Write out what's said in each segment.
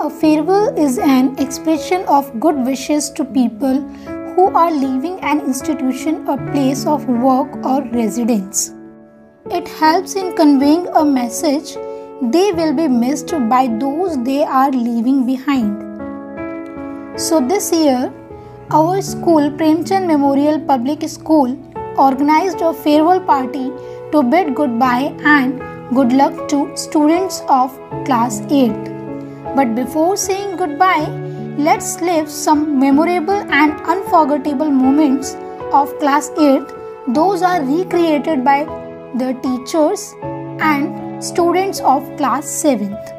A farewell is an expression of good wishes to people who are leaving an institution or place of work or residence. It helps in conveying a message they will be missed by those they are leaving behind. So this year, our school, Premchand Memorial Public School, organized a farewell party to bid goodbye and good luck to students of class 8. But before saying goodbye, let's live some memorable and unforgettable moments of class 8. Those are recreated by the teachers and students of class 7th.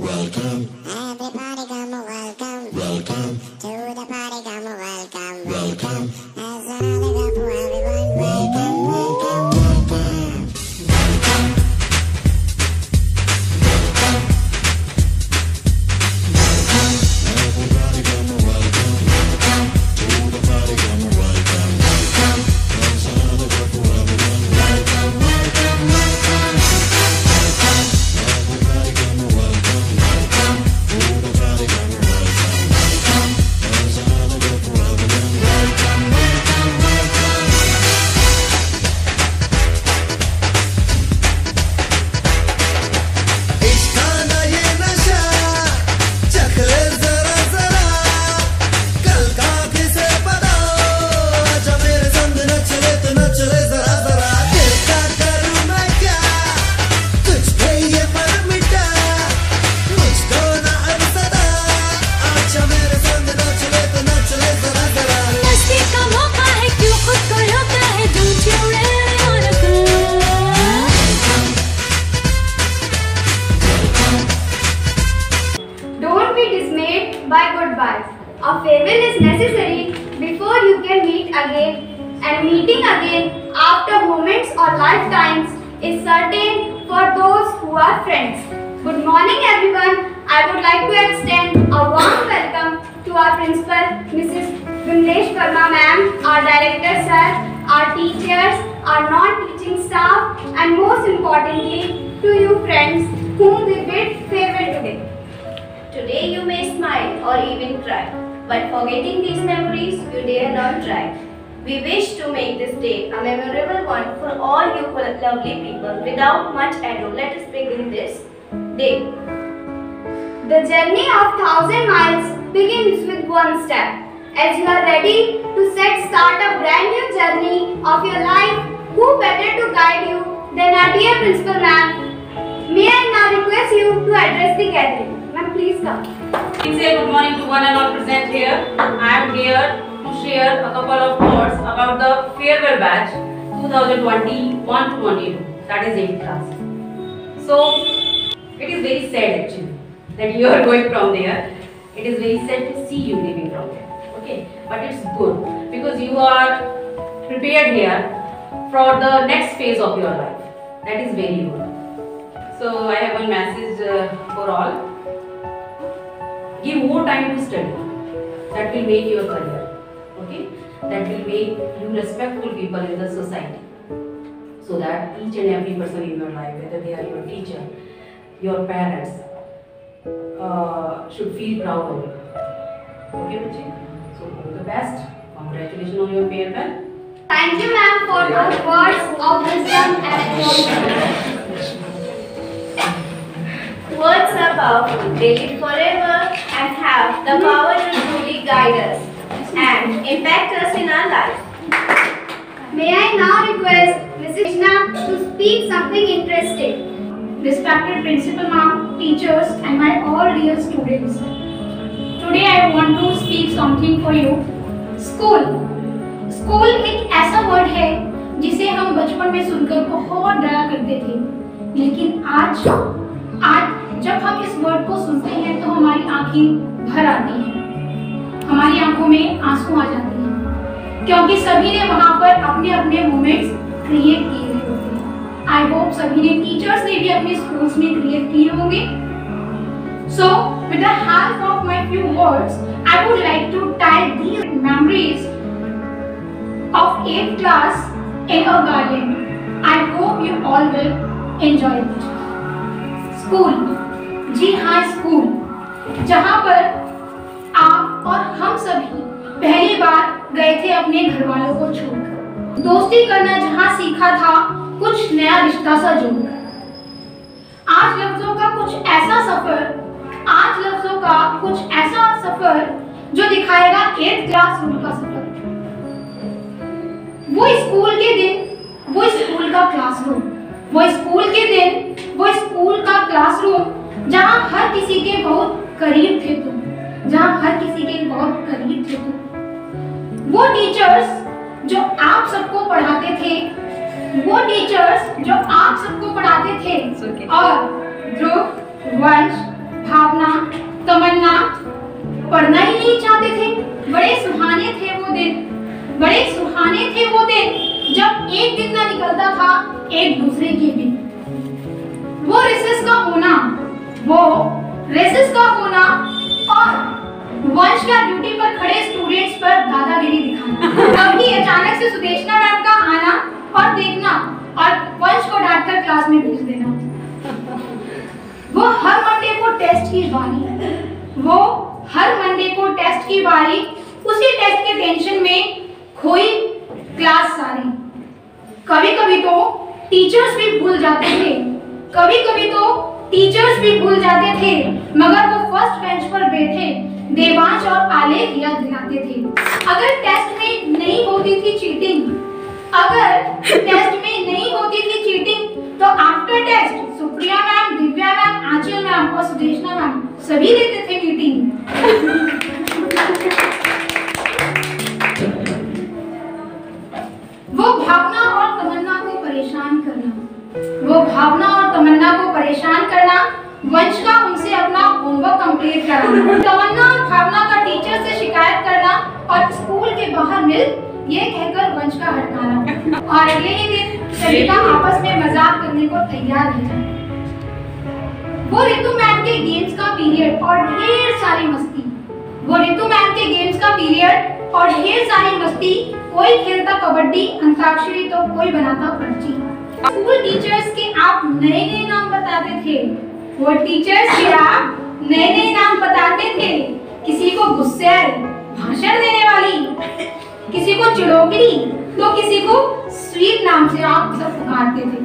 Welcome. Everybody come a welcome. Welcome. To the party come a welcome. Welcome. As another go for everyone. Welcome, welcome, welcome. Everybody come a welcome. Welcome. To the party come a welcome. Welcome. As another go for everyone. Welcome, welcome, welcome. Everybody come a welcome. Welcome. To the party come a welcome. Welcome. As another go for everyone. Welcome, welcome, welcome. इश्काना ये नशा चख ले जरा जरा कल का किसे पता जब मेरे संग नच ले तो नच ले जरा जरा दिल का करूं मैं क्या तुझ पे ये पर मिटा मुझको ना अब सदा अच्छा मेरे संग नच ले तो नच ले जरा जरा मस्ती का मौका है क्यों खुद को रोका है don't you really wanna go Don't be dismayed by goodbyes. A farewell is necessary before you can meet again, and meeting again after moments or lifetimes is certain for those who are friends. Good morning everyone. I would like to extend a warm welcome to our principal, Mrs. Vimlesh Verma ma'am, our director sir, our teachers, our non-teaching staff, and most importantly to you friends whom we bid farewell today. Today you may smile or even cry, but forgetting these memories you dare not try. We wish to make this day a memorable one for all you lovely people. Without much ado, let us begin this day. The journey of 1,000 miles begins with one step. As you are ready to start a brand new journey of your life, who better to guide you than our dear principal ma'am? May I now request you to address the gathering. Ma'am, please come. Please say good morning to one and all present here. I am here to share a couple of words about the farewell batch 2021-22. That is 8th class. So it is very sad actually that you are going from there. It is very sad to see you leaving from there. Okay, but it's good because you are prepared here for the next phase of your life. That is very good. So I have one message for all. Give more time to study. That will make your career. Okay? That will make you respectful people in the society. So that each and every person in your life, whether they are your teacher, your parents, should feel proud of you. Okay, Bachi? So all the best. Congratulations on your farewell. Thank you ma'am for those words of wisdom and encouragement. Words are powerful, they live forever and have the power to truly guide us and impact us in our life. May I now request Mrs. Krishna to speak something interesting. Respected principal ma'am, teachers and my all dear students. Today I want to speak something for you. School. School एक ऐसा word है जिसे हम बचपन में सुनकर बहुत डरा करते थे, लेकिन आज जब हम इस वर्ड को सुनते हैं तो हमारी आंखें भर आती हैं, हमारी आंखों में आंसू आ जाते हैं, क्योंकि सभी ने वहाँ पर अपने अपने मोमेंट्स क्रिएट किए हुए होते हैं। आई होप सभी ने टीचर्स ने भी अपने स्कूल्स में क्रिएट किए होंगे। So, with the help of my few words, I would like to tie these memories of 8th class in a garland. I hope you all will enjoy it. School, जी हाँ school. जहाँ पर आप और हम सभी पहली बार गए थे अपने घर वालों को छोड़कर। दोस्ती करना जहाँ सीखा था, कुछ नया रिश्ता सा जोड़कर। आज लफ्जों का कुछ ऐसा सफर जो दिखाएगा 8th क्लास रूम का सफर। वो स्कूल के दिन, वो स्कूल का क्लासरूम, वो स्कूल के दिन, वो स्कूल का क्लासरूम, जहाँ हर किसी के बहुत करीब थे तुम, जहाँ हर किसी के बहुत करीब थे तुम। वो टीचर्स जो आप सबको पढ़ाते थे, वो टीचर्स जो आप सबको पढ़ाते थे, और ध्रुव, वंश, भावना, तमन्ना पढ़ना ही नहीं चाहते थे। बड़े सुहाने थे वो दिन, बड़े सुहाने थे वो दिन, जब एक दिन ना निकलता था एक दूसरे के बिन। वो रेसेस का होना, और वंश का ड्यूटी पर खड़े स्टूडेंट्स पर दादागिरी दिखाना। कभी अचानक से सुदेशना मैम का आना और देखना और वंश को डांटकर क्लास में भेज देना। वो हर मंडे को टेस्ट की बारी, उसी टेस्ट के टेंशन में खोई क्लास सारी। कभी कभी तो टीचर्स भी भूल जाते थे, मगर वो फर्स्ट बेंच पर बैठे देवांश और आलेख याद दिलाते थे। अगर टेस्ट में नहीं होती थी चीटिंग, तो after test Supriya ma'am, Divya ma'am, Anchal ma'am और सुदेशना मैम सभी लेते थे मीटिंग। वो भावना और तमन्ना को परेशान करना, वंश का उनसे अपना होमवर्क कंप्लीट कराना, तमन्ना और भावना का टीचर से शिकायत करना और स्कूल के बाहर मिल ये कहकर वंश का हटकाना, और अगले ही दिन सभी का आपस में मजाक करने को तैयार रह जाना। वो ऋतु मैम के गेम्स का पीरियड और ढेर सारी मस्ती, कोई खेलता कबड्डी, अंताक्षरी तो कोई बनाता पर्ची। स्कूल टीचर्स के आप नए नए नाम बताते थे, किसी को गुस्सैल, भाषण देने वाली, किसी को चिड़ोकली, तो किसी को स्वीट नाम से आप सब पुकारते थे।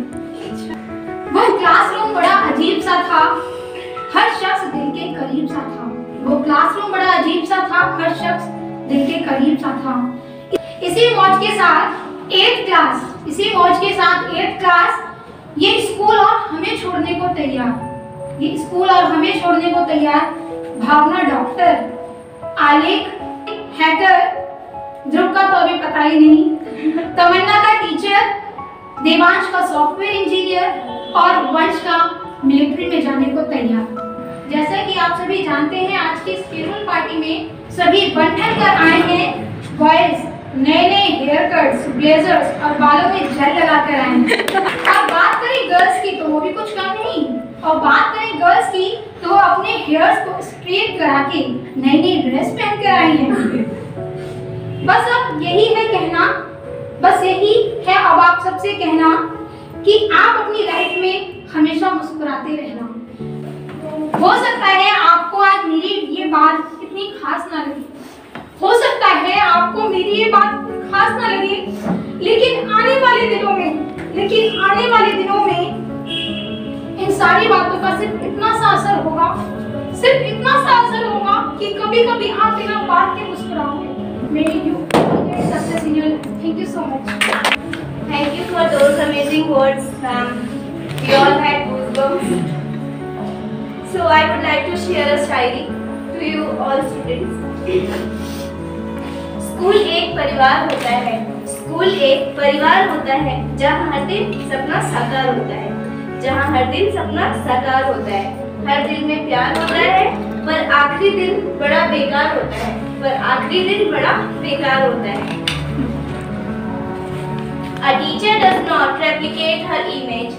वो क्लासरूम बड़ा अजीब सा था, हर शख्स दिल के करीब सा था। इसी मौज के साथ 8th क्लास ये स्कूल और हमें छोड़ने को तैयार। भावना डॉक्टर, आलेख हैकर, ध्रुव का तो अभी पता ही नहीं, तमन्ना का टीचर, देवांश का सॉफ्टवेयर इंजीनियर और वंश का मिलिट्री में जाने को तैयार। जैसा कि आप सभी जानते हैं, आज की स्केड्यूल पार्टी में सभी बंधन कर आए हैं। बॉयज नए हेयर कट्स, ब्लेजर्स और बालों में जेल लगा कर आए हैं। और बात करें गर्ल्स की तो वो भी कुछ कम नहीं, और बात करें गर्ल्स की तो वो अपने हेयर्स को स्ट्रेट करा के नई ड्रेस पहन कर आई हैं। बस अब यही है अब आप सबसे कहना कि आप अपनी लाइफ में हमेशा मुस्कुराते रहना। हो सकता है आपको आज मेरी ये बात इतनी खास ना लगे, लेकिन आने वाले दिनों में इन सारी बातों का सिर्फ इतना सा असर होगा कि कभी-कभी आप बिना बात के मुस्कुराओगे। Thank you so much. Thank you for those amazing words, ma'am. We all had goosebumps. So I would like to share a Shayari to you all students. School एक परिवार होता है, जहाँ हर दिन सपना साकार होता है, हर दिल में प्यार होता है, पर आखिरी दिन बड़ा बेकार होता है। A teacher does not replicate her image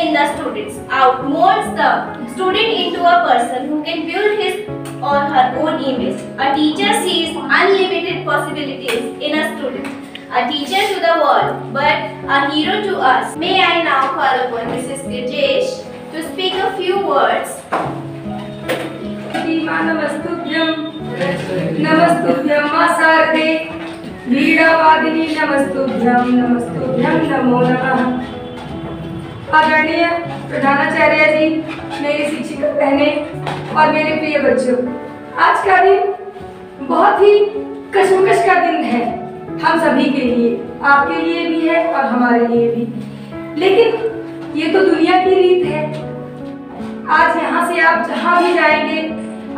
in the students, outmolds the student into a person who can build his or her own image. A teacher sees unlimited possibilities in a student, a teacher to the world, but a hero to us. May I now call upon Mrs. Gajesh to speak a few words. Saraswati मां नमस्तुभ्यं, नमस्तुभ्यं मां शारदे, वीणावादिनी नमस्तुभ्यं, नमस्तुभ्यं नमो नमः। आदरणीय प्रधानाचार्य जी, मेरी शिक्षिका बहनें और मेरे प्रिय बच्चों, आज का दिन बहुत ही कशमकश का दिन है हम सभी के लिए, आपके लिए भी है और हमारे लिए भी। लेकिन ये तो दुनिया की रीत है। आज यहाँ से आप जहाँ भी जाएंगे,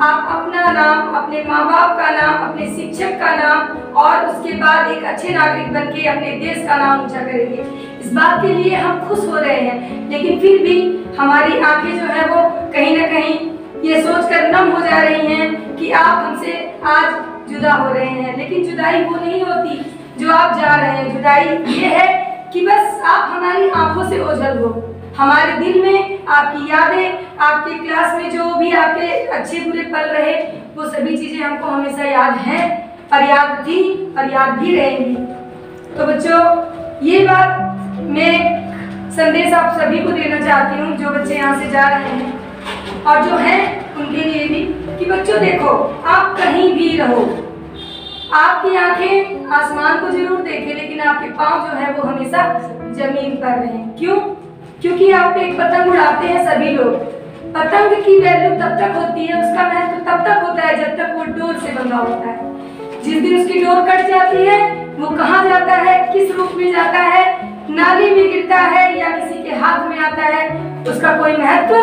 आप अपना नाम, अपने माँ बाप का नाम, अपने शिक्षक का नाम और उसके बाद एक अच्छे नागरिक बन के अपने देश का नाम ऊंचा करेंगे। इस बात के लिए हम खुश हो रहे हैं, लेकिन फिर भी हमारी आंखें जो है वो कहीं ना कहीं ये सोचकर नम हो जा रही हैं कि आप हमसे आज जुदा हो रहे हैं। लेकिन जुदाई वो नहीं होती जो आप जा रहे हैं। जुदाई ये है कि बस आप हमारी आंखों से ओझल हो, हमारे दिल में आपकी यादें, आपके क्लास में जो भी आपके अच्छे बुरे पल रहे, वो सभी चीजें हमको हमेशा याद हैं और याद थी और याद भी रहेंगी। तो बच्चों, ये बात मैं संदेश आप सभी को देना चाहती हूँ, जो बच्चे यहाँ से जा रहे हैं और जो हैं उनके लिए भी, कि बच्चों देखो, आप कहीं भी रहो, आपकी आंखें आसमान को जरूर देखें, लेकिन आपके पाँव जो है वो हमेशा जमीन पर रहें। क्यों? क्योंकि आप एक पतंग उड़ाते हैं सभी लोग। पतंग की वैल्यू तब तक होती है, उसका महत्व तब तक होता है जब तक वो डोर से बंधा होता है। जिस दिन उसकी डोर कट जाती है, वो कहाँ जाता है, किस रूप में जाता है, नाली में गिरता है या किसी के हाथ में आता है, उसका कोई महत्व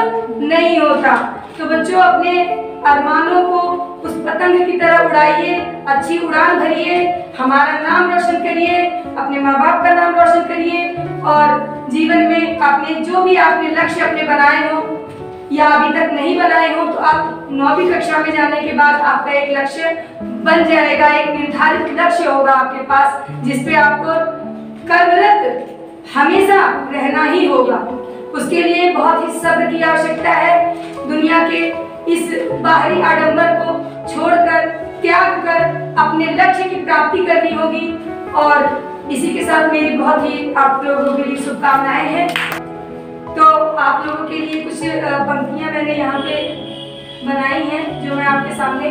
नहीं होता। तो बच्चों, अपने अरमानों को उस पतंग की तरह उड़ाइए, अच्छी उड़ान भरिए, हमारा नाम रोशन करिए, अपने माँ बाप का नाम रोशन करिए और जीवन में आपने जो भी आपने लक्ष्य अपने बनाए हो या अभी तक नहीं बनाए हो, तो आप 9वीं कक्षा में जाने के बाद आपका एक लक्ष्य बन जाएगा, एक निर्धारित लक्ष्य होगा आपके पास, जिसपे आपको कर्मरत हमेशा रहना ही होगा। उसके लिए बहुत ही सब्र की आवश्यकता है। दुनिया के इस बाहरी आडंबर को छोड़कर, त्याग कर अपने लक्ष्य की प्राप्ति करनी होगी। और इसी के साथ मेरी बहुत ही आप लोगों के लिए शुभकामनाएं हैं। तो आप लोगों के लिए कुछ पंक्तियां मैंने यहाँ पे बनाई हैं, जो मैं आपके सामने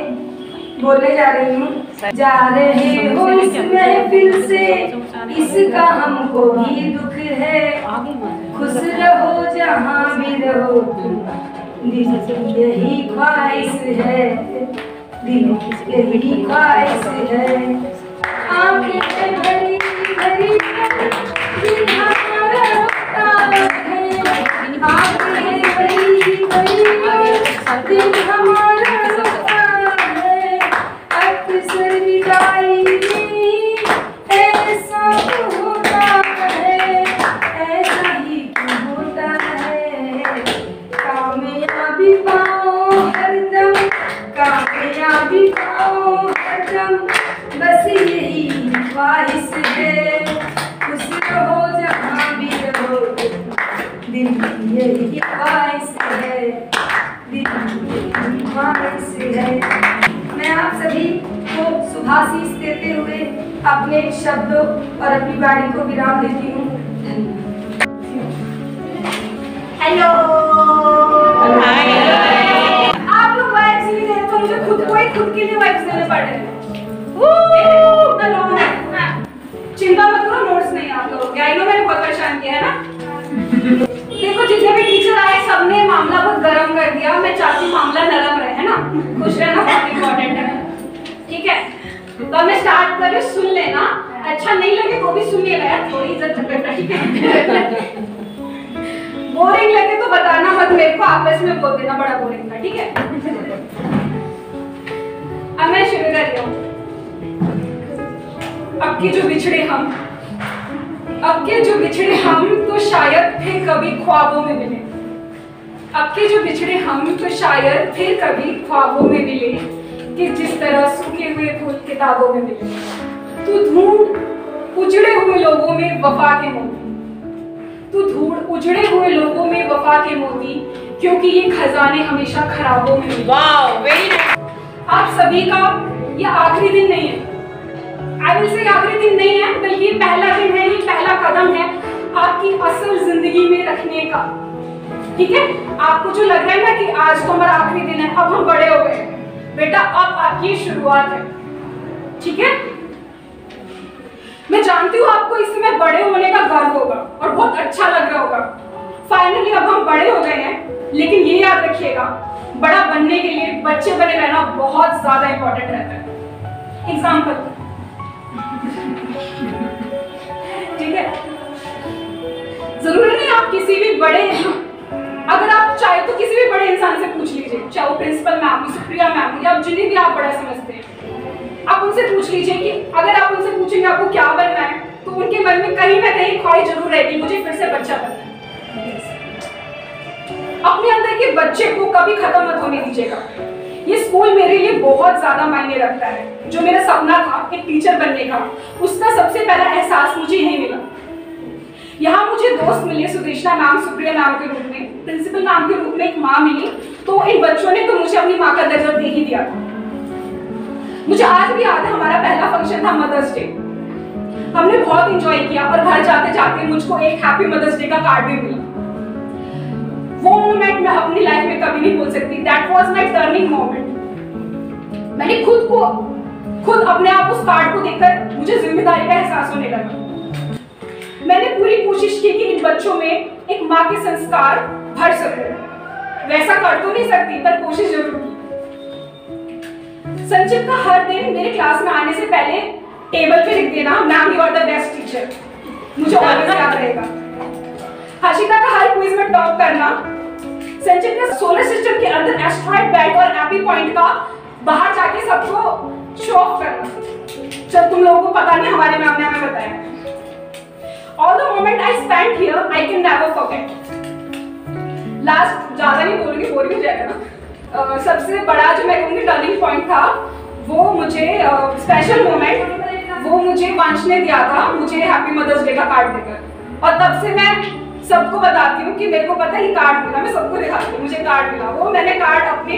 बोलने जा रही हूँ। जा रहे हो इस महफिल से, इसका हमको भी दुख है, खुश रहो जहाँ भी रहो, दिल की यही ख्वाहिश है, दिल की यही ख्वाहिश है। आंखें भरी भरी दिल हमारा रोता है, आंखें भरी भरी दिल हमारा रोता है। अक्सर विदाई में ऐसा होता है, ऐसा ही होता है। कामयाबी पाओ हरदम, कामयाबी पाओ हरदम, बस यही ख्वाहिश है। खुश रहो जहाँ भी रहो, दिल की यही ख्वाहिश है, दिल की यही ख्वाहिश है। मैं आप सभी को शुभाशीष देते हुए अपने शब्दों और अपनी वाणी को विराम देती हूँ। हेलो, आप लोग वाइब्स नहीं दे रहे, तो मुझे खुद को ही खुद के लिए वाइब्स देने पड़ रहे हैं। चिंता मत करो, नोट्स नहीं आप लोगों के। आई नो मैंने बहुत परेशान किया है ना। देखो, जितने भी टीचर आए सबने मामला बहुत गर्म कर दिया। मैं चाहती मामला नरम रहे, है ना। खुश रहना बहुत इम्पोर्टेंट है, ठीक है। तो मैं स्टार्ट कर रही हूँ, सुन लेना। अच्छा नहीं लगे तो भी सुनिएगा यार, थोड़ी इज्जत रखना, ठीक है। बोरिंग लगे तो बताना मत मेरे को, आपस में बोल देना बड़ा बोरिंग था, ठीक है। अब मैं शुरू कर रही हूँ। अब के जो बिछड़े हम, अब के जो बिछड़े हम तो शायद फिर कभी ख्वाबों में मिले। अब के जो बिछड़े हम तो शायद फिर कभी ख्वाबों में मिले, कि जिस तरह सूखे हुए फूल किताबों में मिले। तू ढूंढ उजड़े हुए लोगों में वफा के मोती, तू ढूंढ उजड़े हुए लोगों में वफा के मोती, क्योंकि ये खजाने हमेशा खराबों में मिले। वाह, वेरी नाइस। आप सभी का ये आखिरी दिन नहीं है। आई विल से आखिरी दिन नहीं है, बल्कि ये पहला दिन है, ये पहला कदम है आपकी असल जिंदगी में रखने का। ठीक है? आपको जो लग रहा है ना कि आज तो हमारा आखिरी दिन है, अब हम बड़े हो गए, बेटा अब आपकी शुरुआत है, ठीक है? मैं जानती हूँ आपको इस समय बड़े होने का गर्व होगा और बहुत अच्छा लग रहा होगा। फाइनली अब हम बड़े हो गए हैं, लेकिन ये याद रखिएगा, बड़ा बनने के लिए बच्चे बने रहना बहुत ज्यादा इंपॉर्टेंट रहता है। एग्जाम्पल, ठीक है? जरूरी नहीं आप किसी भी बड़े, अगर आप चाहे तो किसी भी बड़े इंसान से पूछ लीजिए, चाहे वो प्रिंसिपल मैम, सुप्रिया मैम, या जिन्हें भी आप बड़ा समझते हैं, आप उनसे पूछ लीजिए कि अगर आप उनसे पूछेंगे आपको क्या बनना है, तो उनके मन में कहीं ना कहीं ख्वाहिश जरूर रहेगी, मुझे फिर से बच्चा बनना है। अपने अंदर के बच्चे को कभी खत्म मत होने दीजिएगा। ये स्कूल मेरे लिए बहुत ज्यादा मायने रखता है। जो मेरा सपना था एक टीचर बनने का, उसका सबसे पहला एहसास मुझे यही मिला। यहाँ मुझे दोस्त मिले, सुदेशना मैम, सुप्रिया मैम के रूप में, प्रिंसिपल मैम के रूप में एक माँ मिली, तो इन बच्चों ने तो मुझे अपनी माँ का दर्जा दे ही दिया था। मुझे आज भी याद है, हमारा पहला फंक्शन था मदर्स डे। हमने बहुत एंजॉय किया और घर जाते जाते मुझको एक हैप्पी मदर्स डे का कार्ड भी मिला। वो मोमेंट मैं अपनी लाइफ में कभी नहीं भूल सकती। That was my turning moment. मैंने खुद अपने आप उस कार्ड को देखकर मुझे जिम्मेदारी का एहसास होने लगा। मैंने पूरी कोशिश की कि इन बच्चों में एक माँ के संस्कार भर सकूं। वैसा कर तो नहीं सकती, पर कोशिश जरूर की। संचित का हर दिन मेरे क्लास में आने से पहले टेबल पे लिख देना, ma'am you are the best teacher, मुझे ऑलवेज याद रहेगा। हर्षिता का हर क्विज में टॉप करना, संचित का सोलर सिस्टम के अंदर एस्ट्रॉइड बेल्ट और हैप्पी पॉइंट का बाहर जाके सबको शो ऑफ करना। जब तुम लोगों को पता नहीं, हमारे मैम ने हमें बताया। All the moment I spent here, I can never forget. Last ज्यादा नहीं बोलूंगी, बोरिंग हो जाएगा ना। सबसे बड़ा जो मैं कहूँगी टर्निंग पॉइंट था, वो मुझे स्पेशल मोमेंट वो मुझे वंश ने दिया था, मुझे हैप्पी मदर्स डे का कार्ड देकर। और तब से मैं सबको बताती हूँ कि मेरे को पता है कार्ड मिला, मैं सबको दिखाती हूँ मुझे कार्ड मिला। वो मैंने कार्ड अपने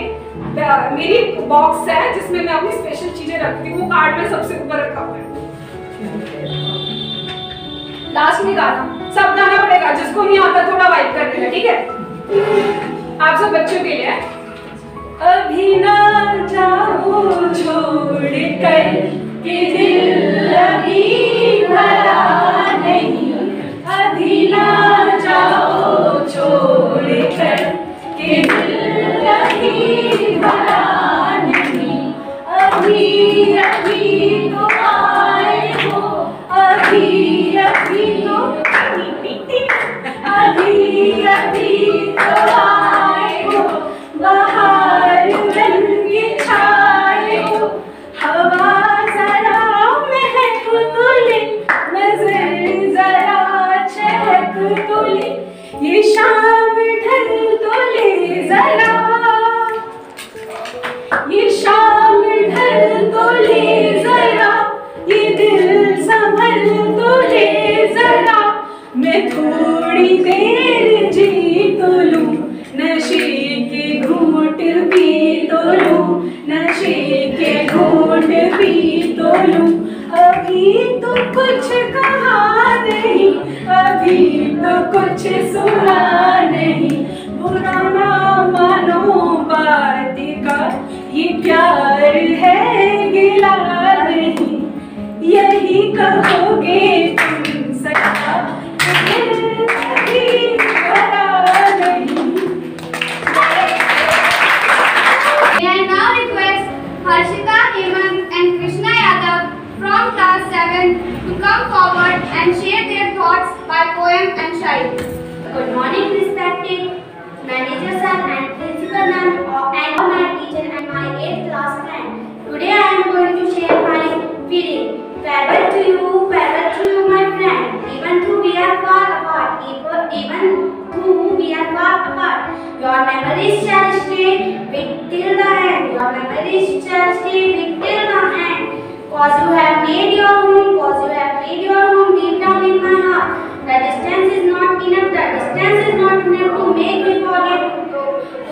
मेरी बॉक्स है जिसमें मैं अपनी स्पेशल चीजें रखती हूँ, वो कार्ड में सबसे ऊपर रखा हुआ है। लास्ट में गाना, सब गाना पड़ेगा, जिसको नहीं आता थोड़ा वाइब कर देना, ठीक है? आप सब बच्चों के लिए। अभी ना जाओ छोड़ कर कि दिल अभी भरा नहीं, अभी ना जाओ छोड़ कर कि दिल अभी भरा नहीं, अभी अभी तो आए हो, अभी अभी तो अभी अभी तो आए हो, बाहर रंग के छाए हो, हवा जरा महक तो ले, नजर जरा चहक तो ले, ये शाम ढल तो ले जरा, ये शाम ढल तो ले जरा, ये दिल संभल तो ले जरा, मैं थोड़ी देर जी तो लूं, नशे के घूंट पी तो लूं, नशे के घूंट पी तो लूं, अभी तो कुछ कहा नहीं, अभी तो कुछ सुना नहीं, बुरा ना मानो बात का, ये प्यार है गिला नहीं, यही कहोगे तुम सदा, दिल भरा नहीं। May I now request Harshita, Hemant and Krishna Yadav from class 7 to come forward and share their thoughts by poem and shairi. Good morning, respected manager sir and principal ma'am and all my teacher and my 8th class friend. Today I am going to share my feeling. Farewell to you, my friend. Even though we are far apart, your memories shall stay with till the end. Your memories shall stay with till the end. Cause you have made your home deep down in my heart. The distance is not enough. To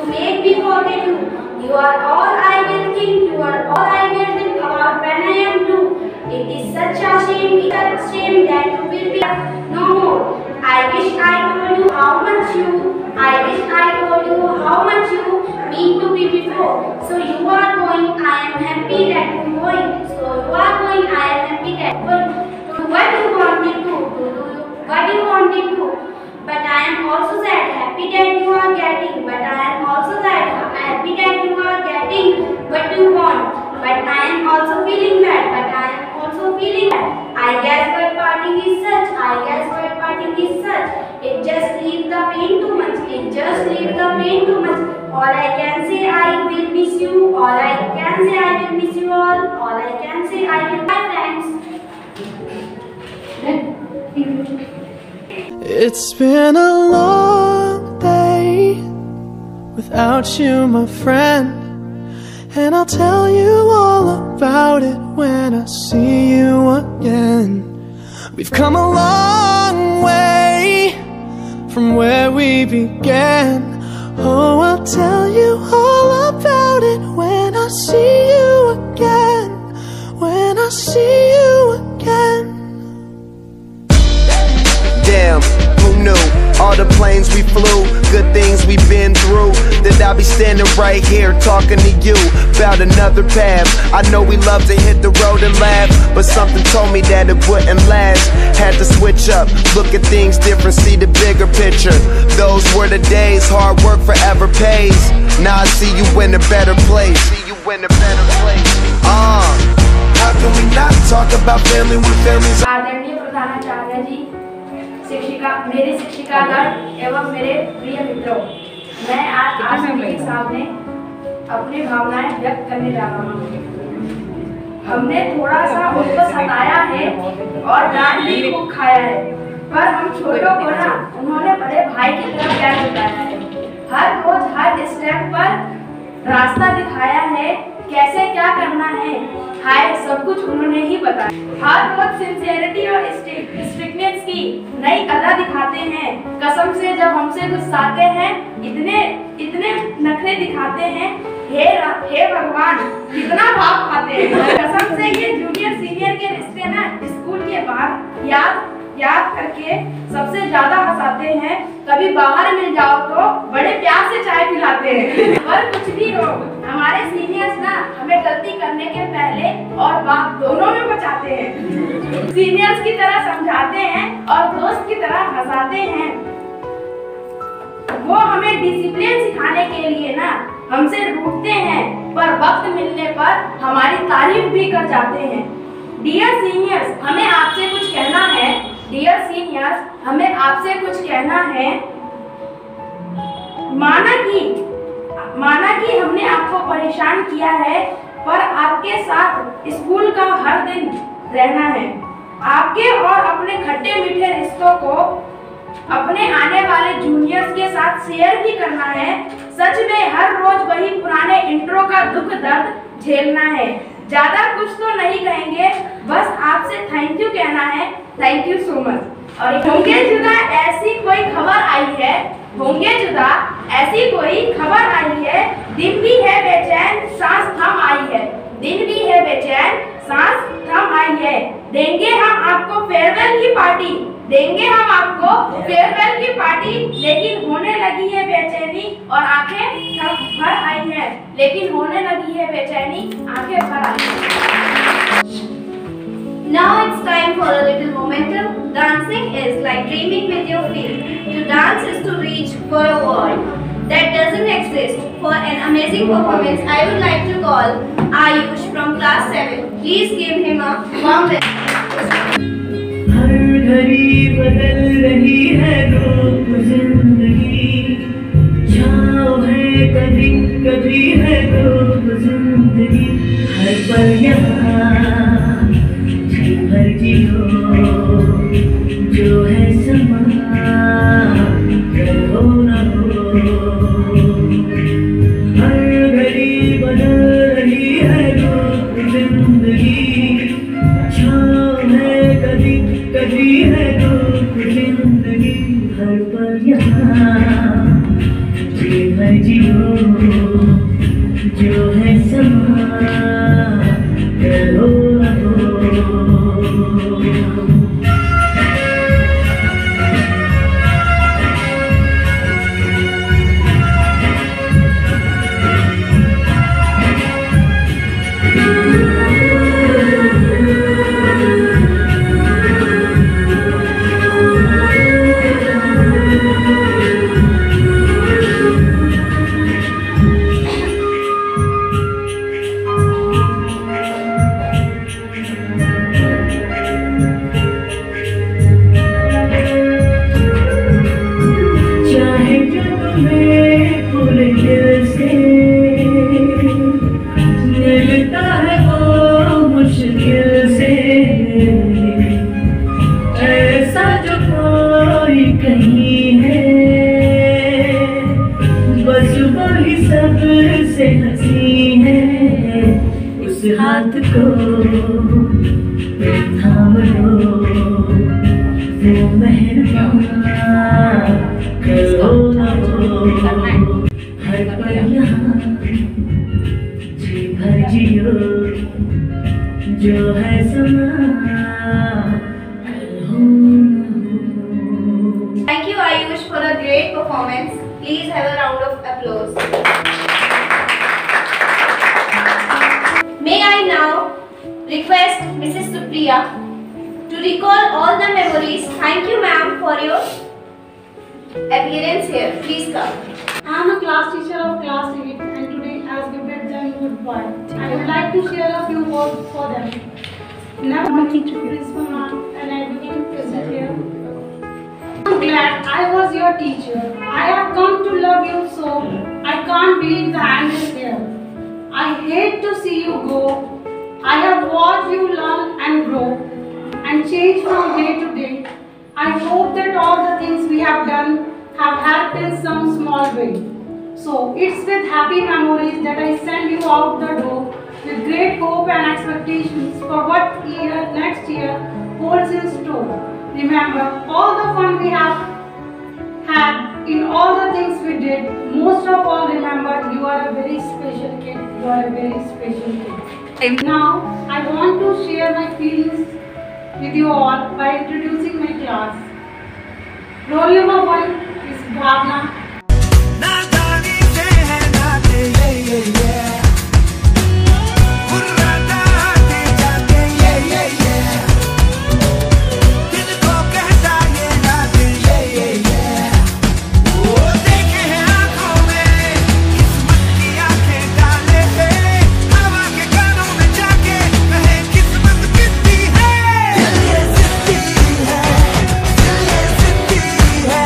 make me forget you. You are all I will think. About when I am blue. It is such a shame that you will be no more. I wish I told you how much you get. What do you want me to do? What do you want me to do? But I am also sad, happy that you are getting. But I am also sad, happy that you are getting what you want. But I am also feeling bad. But I am also feeling bad. I guess what parting is such. I guess what parting is such. It just leaves the pain too much. It just leaves the pain too much. All I can say, I will miss you. All I can say, I will miss you all. All I can say, I will my friends. It's been a long day without you, my friend. And I'll tell you all about it when I see you again. We've come a long way from where we began. Oh, I'll tell you all about it when I see you again. When I see you again. Damn, who knew? All the planes we flew, good things we've been through, that I'll be standing right here talking to you about another path. I know we love to hit the road and laugh, but something told me that it wouldn't last. Had to switch up, look at things different, see the bigger picture. Those were the days, hard work forever pays. Now I see you in a better place. How can we not talk about family when families? आदरणीय प्रधानाचार्य जी, शिक्षिका, मेरी शिक्षिकागण एवं मेरे प्रिय मित्रों, मैं आज आपके सामने अपनी भावनाएं व्यक्त करने जा रहा हूँ। हमने थोड़ा सा उनको सताया है और डांट भी खूब खाया है, पर हम छोटों को ना उन्होंने बड़े भाई की तरह प्यार जताया है। हर रोज हर स्टेप पर रास्ता दिखाया है, कैसे क्या करना है, हाय सब कुछ उन्होंने ही बताया। हर रोज सिंसियरिटी और स्ट्रिक्टनेस की नई अदा दिखाते हैं। कसम से जब हमसे गुस्साते हैं, इतने नखरे दिखाते हैं, हे भगवान कितना भाव खाते हैं। कसम से ये जूनियर सीनियर के रिश्ते ना स्कूल के बाद याद करके सबसे ज्यादा हंसाते हैं। कभी बाहर मिल जाओ तो बड़े प्यार से चाय पिलाते हैं। और कुछ भी हो, हमारे सीनियर्स ना हमें गलती करने के पहले और बाद दोनों में बचाते हैं। सीनियर्स की तरह समझाते हैं और दोस्त की तरह हंसाते हैं। वो हमें डिसिप्लिन सिखाने के लिए ना हमसे रूठते हैं, पर वक्त मिलने पर हमारी तारीफ भी कर जाते हैं। डियर सीनियर्स, हमें आपसे कुछ कहना है। डियर सीनियर्स, हमें आपसे कुछ कहना है। माना कि हमने आपको परेशान किया है, पर आपके साथ स्कूल का हर दिन रहना है। आपके और अपने खट्टे मीठे रिश्तों को अपने आने वाले जूनियर्स के साथ शेयर भी करना है। सच में हर रोज वही पुराने इंट्रो का दुख दर्द झेलना है। ज्यादा कुछ तो नहीं कहेंगे, बस आपसे थैंक यू कहना है। Thank you so much. और होंगे जुदा ऐसी कोई खबर आई है, होंगे जुदा ऐसी कोई खबर आई है। दिन भी है बेचैन, सांस थम आई है। दिन भी है बेचैन, सांस थम आई है। देंगे हम आपको फेयरवेल की पार्टी, देंगे हम आपको फेयरवेल की पार्टी। लेकिन होने लगी है बेचैनी और आंखें भर आई हैं। लेकिन होने लगी है बेचैनी, आंखें भर आई हैं। Now it's time for a little momentum. Dancing is like dreaming with your feet. To dance is to reach for a world that doesn't exist. For an amazing performance, I would like to call Ayush from class 7. Please give him a warm welcome. हर घड़ी बदल रही है रूप जिंदगी, छाँव है कभी कभी है रूप जिंदगी। हर पल यहाँ भर जियो, जो है समा रहो न हो। हर घड़ी बदल रही है रूप जिंदगी, छाँव है कभी कभी है रूप जिंदगी। हर पल यहाँ जी भर जियो, जो है समा रहो न हो। को थाम लो, वो मेहरबान करो ना हो। हर पल यहाँ जी भर जियो, जो है समा कल हो ना हो। Thank you, Ayush, for a great performance. Please have a round of applause. May I now request Mrs. Supriya to recall all the memories. Thank you, ma'am, for your appearance here. Please come. I am a class teacher of class 8 and today as we bid them goodbye, I would like to share a few words for them. Never principal ma'am and everyone present here. I'm glad I was your teacher. I have come to love you so. I can't believe the end is here. I hate to see you go. I have watched you learn and grow and change from day to day. I hope that all the things we have done have helped in some small way. So it's with happy memories that I send you out the door with great hope and expectations for what next year holds in store. Remember all the fun we have had in all the things we did. Most of all, remember you are a very special kid. You are a very special kid. Now I want to share my feelings with you all by introducing my class. Roll number 1 is Bhavna. नादानी से है नाते ये बुर्रादा आते जाते ये दिल को कहता ये नाते ये वो देखे हैं आँखों में किस्मत की आँखें डाले हवा के कानों में जाके कहे किस्मत कितनी है ये जिद्दी है ये जिद्दी है।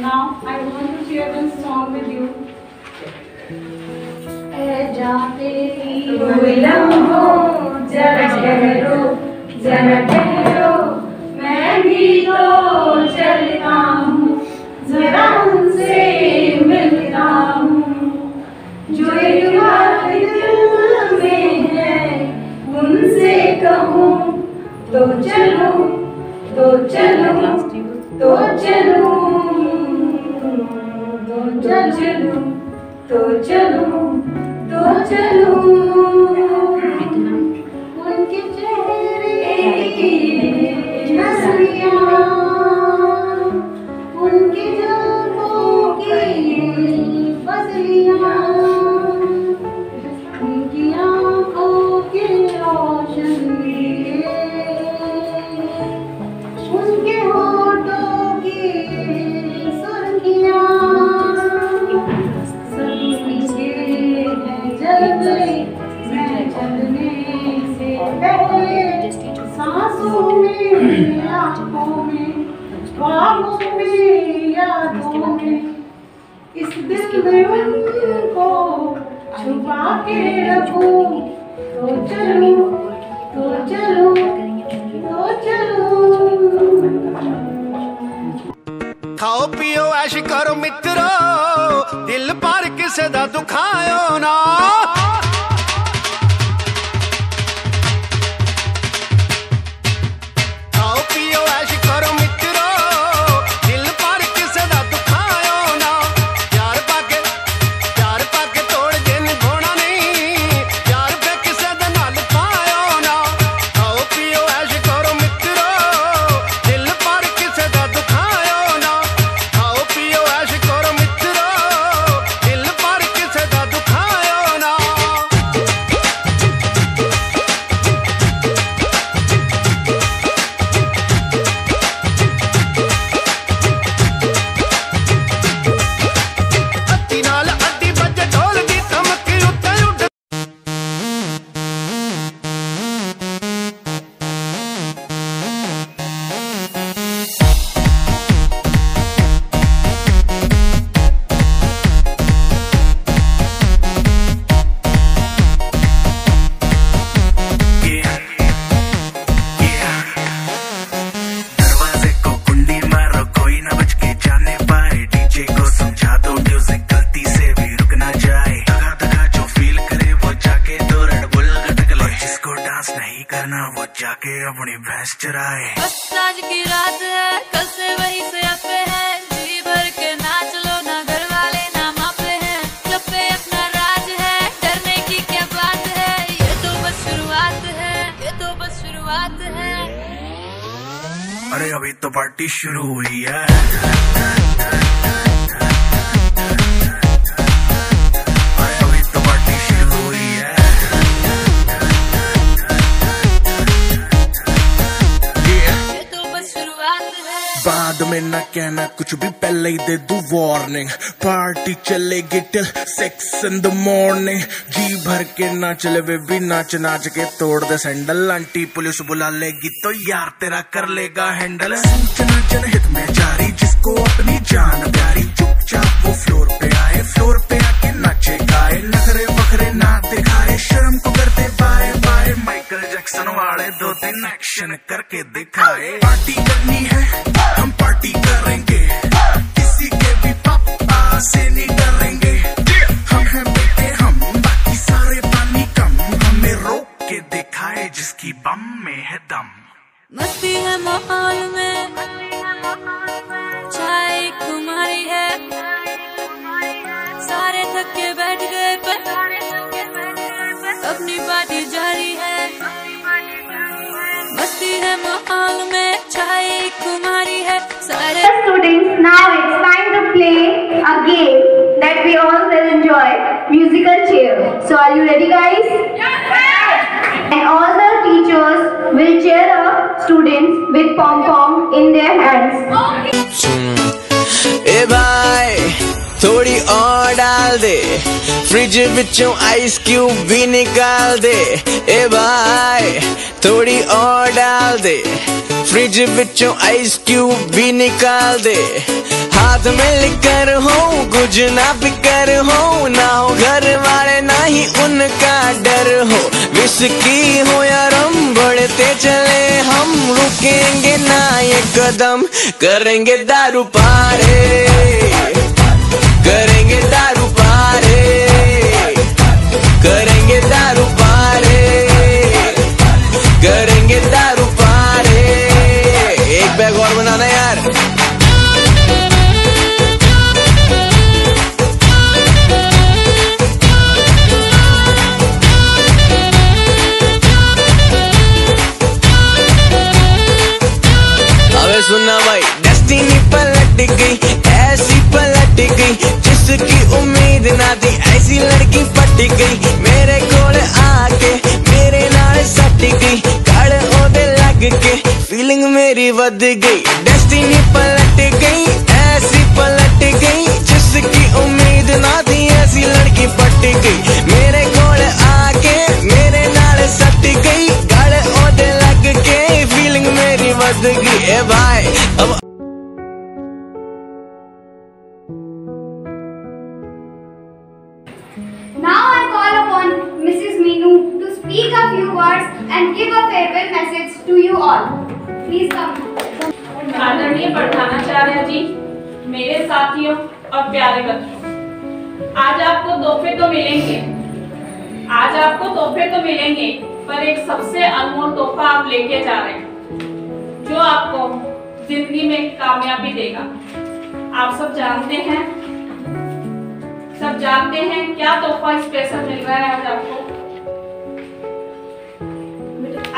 Now I want to share this song with you. जरा ठहरो मैं भी तो चलता हूँ, जरा उनसे मिलता हूँ, जो एक बात दिल में है उनसे कहूँ तो चलो तो चलो तो चलो तो चलो तो चलो तो चलो। उनके चेहरे की नजरियाँ, उनकी जुल्फों की फसलियाँ, उनकी आँखों की रोशनी, उनके होठों की सुर्खियाँ, सांसों में आँखों में ख्वाबों में यादों में इस दिल में उनको छुपा के रखूं तो चलो तो चलो तो चलो। खाओ पियो ऐश करो मित्रो दिल पर किसे दा दुखायो ना। खाओ पियो ऐश करो मित्रो दिल पर किसे दा दुखायो ना। प्यार पाके तोड़ के निभाना नहीं, प्यार पे किसे दा नाल पायो ना। खाओ पियो ऐश करो मित्रो दिल पर किसे दा दुखायो ना। खाओ पियो ऐश करो मित्रो दिल पर किसे दा दुखायो ना। करना वो जाके अपनी भैंस चराए। बस आज की रात है, कल से वही से अपे है, जी भर के नाच लो ना घर वाले ना मापे हैं, क्लब पे अपना राज है, डरने की क्या बात है, ये तो बस शुरुआत है, ये तो बस शुरुआत है। अरे अभी तो पार्टी शुरू हुई है। बाद में ना कहना कुछ भी, पहले ही दे दूं वार्निंग। पार्टी चलेगी टिल 6 in the morning। जी भर के ना चले वे भी नाच नाच के तोड़ दे सैंडल। आंटी पुलिस बुला लेगी तो यार तेरा कर लेगा हैंडल। सूचना जनहित में जारी, जिसको अपनी जान प्यारी, चुपचाप वो फ्लोर पे आए, फ्लोर पे आके नाचे गाए, नखरे बखरे ना दिखाए, शर्म को करते बाय बाय। माइकल जैक्सन वाले 2-3 एक्शन करके दिखाए। पार्टी करनी है हम पार्टी करेंगे, किसी के भी पापा से नहीं डरेंगे। हम हैं बेटे हम, बाकी सारे पानी कम, हमें रोक के दिखाए जिसकी बम में है दम। मस्ती है माहौल में, चाय कुमारी है, सारे थक के बैठ गए पर अपनी पार्टी जारी है। मस्ती है माहौल में, चाय कुमारी है, सारे Students, now it's time to play a game that we all will enjoy, musical chair. So are you ready guys? Yes! And all the teachers will cheer up students with pom-pom in their hands. ए भाई थोड़ी और डाल दे, fridge विचों ice cube भी निकाल दे। ए भाई थोड़ी और डाल दे, फ्रिज विचों आइस क्यूब भी निकाल दे। हाथ में लिकर हो, कुछ ना फिकर हो, ना हो घर वाले ना ही उनका डर हो। विस्की हो या रम बढ़ते चले हम, रुकेंगे ना ये कदम, करेंगे दारू पारे, करेंगे दारू पारे, करेंगे दारू पारे, करेंगे दारू पारे। एक बैग और बनाना यार। अबे सुनना भाई, डेस्टिनी पलट गई, ऐसी पलट गई, जिसकी उम्मीद ना थी ऐसी लड़की पट गई। मेरे कोल आके मेरे नाल सट गई, कड़ ओदे लग के फीलिंग मेरी वध गई। डेस्टिनी पलट गई, ऐसी पलट गई, जिसकी उम्मीद ना थी ऐसी लड़की पट गई। मेरे कोल आके मेरे नाल सट गई, कड़ ओदे लग के फीलिंग मेरी वध गई। ए भाई अब Now I call upon Mrs. Meenu to speak a few words and give a farewell message to you all. Please come. आदरणीय प्रधानाचार्य जी, मेरे साथियों और प्यारे बच्चों, आज आपको तोहफे तो मिलेंगे, आज आपको तोहफे तो मिलेंगे, पर एक सबसे अनमोल तोहफा आप लेके जा रहे हैं, जो आपको जिंदगी में कामयाबी देगा। आप सब जानते हैं क्या तोहफा स्पेशल मिल रहा है आज आपको।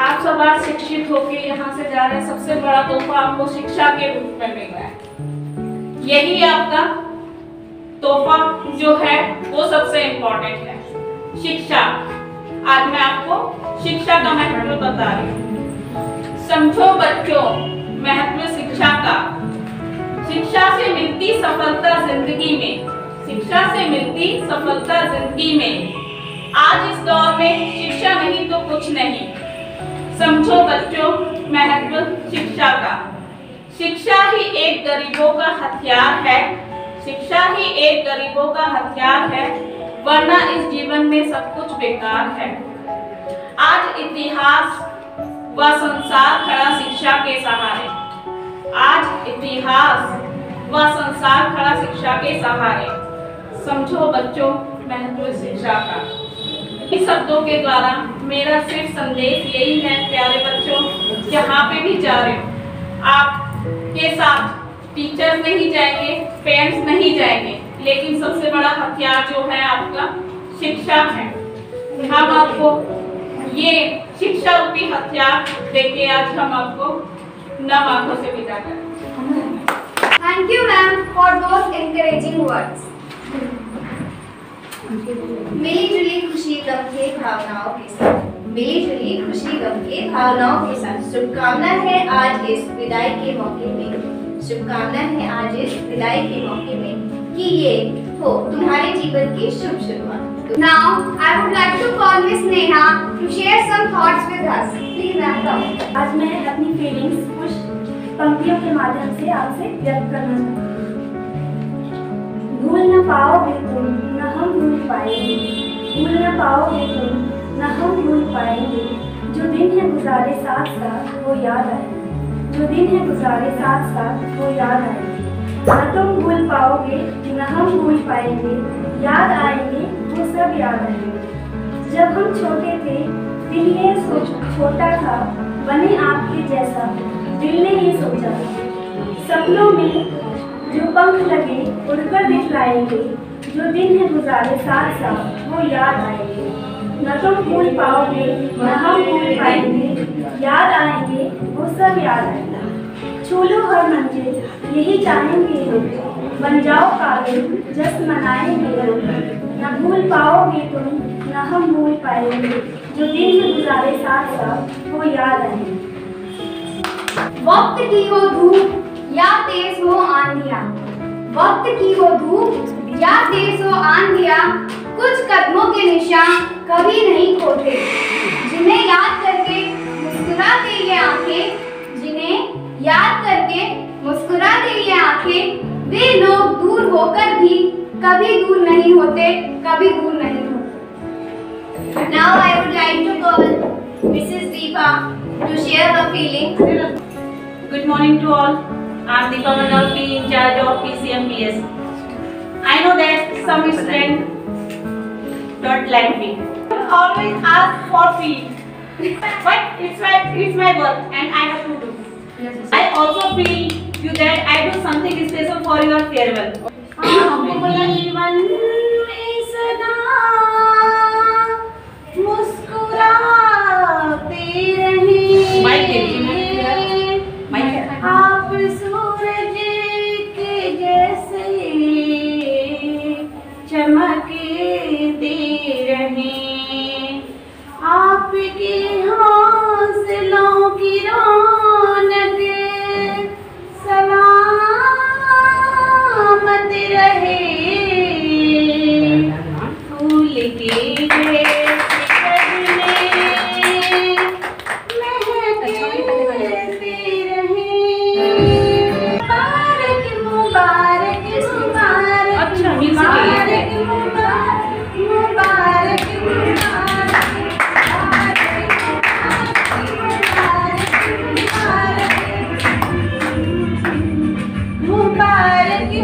आप सब आज शिक्षित होके यहाँ से जा रहे हैं, सबसे बड़ा तोहफा आपको शिक्षा के रूप में मिल रहा है। यही आपका तोहफा जो है वो सबसे इम्पोर्टेंट है, शिक्षा। आज मैं आपको शिक्षा का महत्व बता रही हूँ। समझो बच्चों महत्व शिक्षा का। शिक्षा से मिलती सफलता जिंदगी में, शिक्षा से मिलती सफलता जिंदगी में। आज इस दौर में शिक्षा नहीं तो कुछ नहीं। समझो बच्चों महत्व शिक्षा का। शिक्षा ही एक गरीबों का हथियार है, शिक्षा ही एक गरीबों का हथियार है, वरना इस जीवन में सब कुछ बेकार है। आज इतिहास व संसार खड़ा शिक्षा के सहारे, आज इतिहास व संसार खड़ा शिक्षा के सहारे। समझो बच्चों महत्व शिक्षा का। इन शब्दों के द्वारा मेरा सिर्फ संदेश यही है प्यारे बच्चों, जहाँ पे भी जा रहे हो आपके साथ टीचर्स नहीं जाएंगे, पेरेंट्स नहीं जाएंगे, लेकिन सबसे बड़ा हथियार जो है आपका शिक्षा है। हम आपको ये शिक्षा रूपी हथियार देके आज हम आपको नम आंखों से विदा करें। Thank you, ma'am, for those encouraging words. मिली जुली खुशी गम के भावनाओं के साथ, मिली जुली खुशी गम के भावनाओं के साथ शुभकामना है आज इस विदाई के मौके में, शुभकामना है आज इस विदाई के मौके में कि ये हो तुम्हारे जीवन की शुभ शुरुआत। Now, I would like to call Miss Neha to share some thoughts with us. Please, ma'am, come. आज मैं अपनी फीलिंग्स कुछ पंक्तियों के माध्यम से आपसे व्यक्त करना चाहती हूँ। भूल न पाओगे तुम न हम भूल पाएंगे, भूल न पाओगे तुम न हम भूल पाएंगे, जो दिन है गुजारे साथ साथ वो याद आएंगे, जो दिन है गुजारे साथ साथ वो याद आएंगे। न तुम भूल पाओगे न हम भूल पाएंगे, याद आएंगे वो सब याद आएंगे। जब हम छोटे थे दिल ये छोटा था, बने आपके जैसा दिल ने ये सोचा था। सपनों में जो पंख लगे उड़कर दिखलाएंगे, जो दिन है गुजारे साथ साथ वो याद आएंगे। न तुम भूल पाओगे न हम भूल पाएंगे, याद आएंगे वो सब याद आएंगे। छू लो हर मंजिल यही चाहेंगे हम, बन जाओ काबिल जश्न मनाएंगे हम। न भूल पाओगे तुम न हम भूल पाएंगे, जो दिन है गुजारे साथ साथ वो याद आएंगे। वक्त की हो धूप या तेज हो आंधिया, वक्त की हो धूप या तेज हो आंधिया, कुछ कदमों के निशान कभी नहीं खोते, जिन्हें याद करके मुस्कुराते ये आंखें, जिन्हें याद करके मुस्कुराते ये आंखें, वे लोग दूर होकर भी कभी दूर नहीं होते, कभी दूर नहीं होते। Now I would like to call Mrs. Deepa to share her feelings. Good morning to all. I am Deepa Manavati, in charge of PCMPS. I know that some students don't like me. Always ask for fee, but it's my work and I have to do. I also feel you that I do something special for your farewell. आप सूरज के जैसे चमकते रहें, आपके हौसलों की रौनक सलामत रहे, फूल के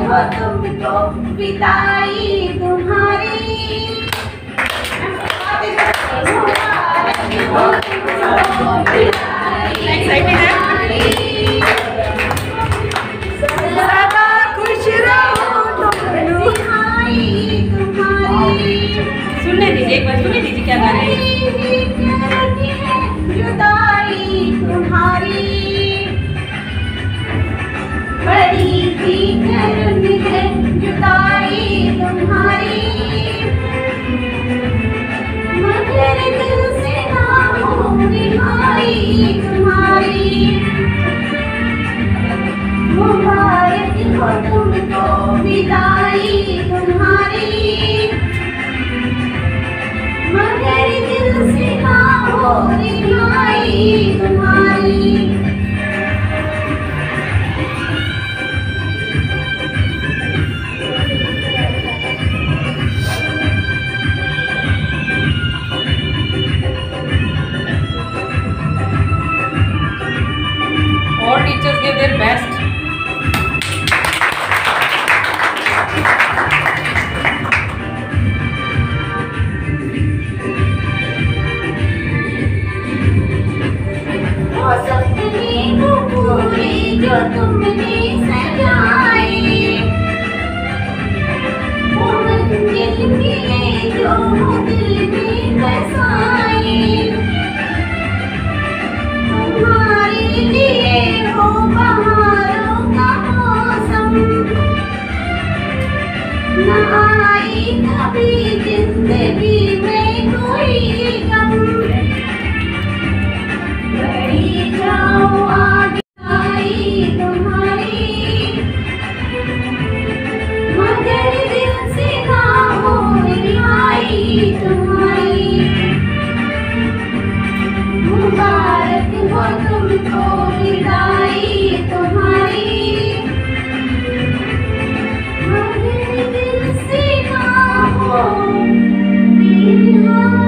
तुमको विदाई तुम्हारी, सदा खुश रहो तुम तुम्हारी। सुनने दीजिए एक बार, सुनने दीजिए क्या गा रहे हैं। जुदाई तुम्हारी बड़ी थी है जुदाई तुम्हारी, मगर दिल से ना हो रिहाई तुम्हारी। मुबारक हो तुमको विदाई तुम्हारी, मगर दिल से ना हो रिहाई तुम्हारी। तुमने सजाई, दिल में जो दिल में बसाई, तुम्हारे लिए हो बहारों का मौसम, न आई कभी जिंदगी में कोई गम, बढ़ी जाओ आगे आई तुम्हारी, मगर दिल से ना हो रिहाई तुम्हारी, मुबारक हो तुमको विदाई तुम्हारी, मगर दिल से ना हो रिहाई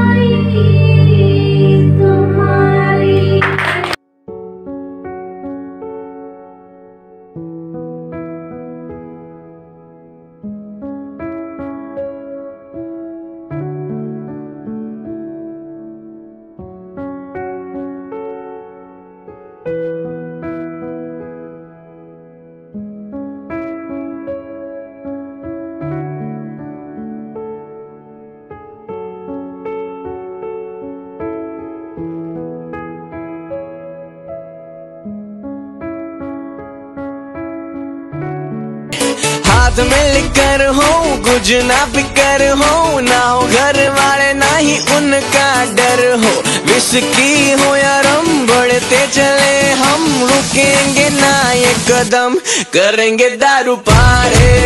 तुम्हारी। हाथ में लिकर हो कुछ ना फिकर हो, ना हो घर वाले ना ही उनका डर हो, विस्की हो या रम बढ़ते चले हम, रुकेंगे ना ये कदम करेंगे दारू पारे।